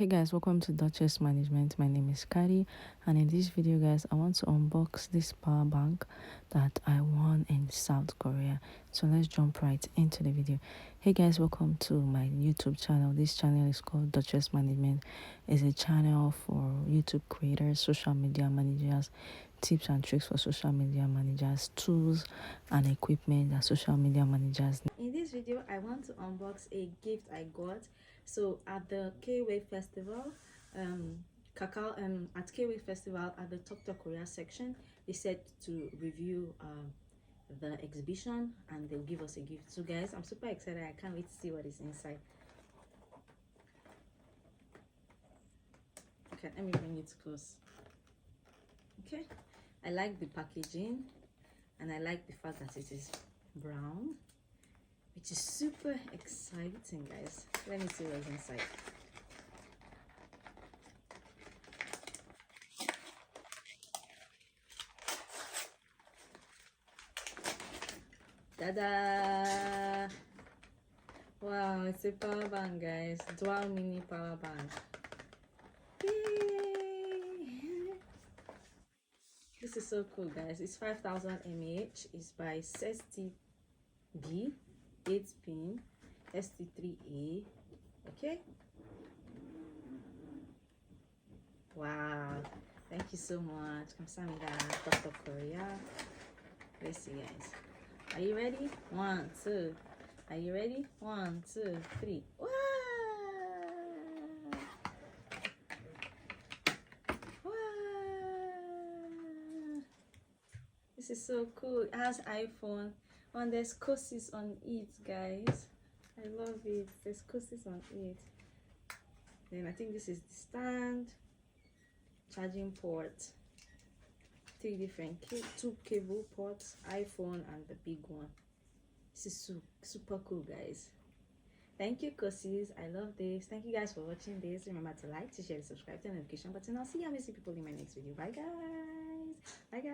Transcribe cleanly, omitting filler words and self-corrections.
Hey guys, welcome to Duchess Management. My name is Kari, and in this video guys I want to unbox this power bank that I won in South Korea. So let's jump right into the video. Hey guys, welcome to my YouTube channel. This channel is called Duchess Management. It's a channel for YouTube creators, social media managers, tips and tricks for social media managers, tools and equipment that social media managers need. In this video I want to unbox a gift I got. So at the K-Way Festival, at K-Way Festival at the Tok Tok Korea section, they said to review the exhibition and they'll give us a gift. So guys, I'm super excited. I can't wait to see what is inside. Okay, let me bring it close. Okay, I like the packaging and I like the fact that it is brown, which is super exciting, guys. Let me see what's inside. Ta-da! Wow, it's a power bank, guys. Dual mini power bank. Yay! This is so cool, guys. It's 5000 mAh. It's by St.bee ST-30A. Okay. Wow. Thank you so much. 감사합니다. Tok Tok Korea. Let's see, guys. Are you ready? 1, 2. Are you ready? 1, 2, 3. Wow! Wow! This is so cool. It has iPhone. And there's courses on it, guys. I love it. There's courses on it. Then I think this is the stand, charging port, 3 different 2 cable ports, iPhone, and the big one. This is super cool, guys. Thank you, courses. I love this. Thank you guys for watching this. Remember to like, to share, to subscribe, to the notification button. I'll see you amazing people in my next video. Bye guys. Bye guys.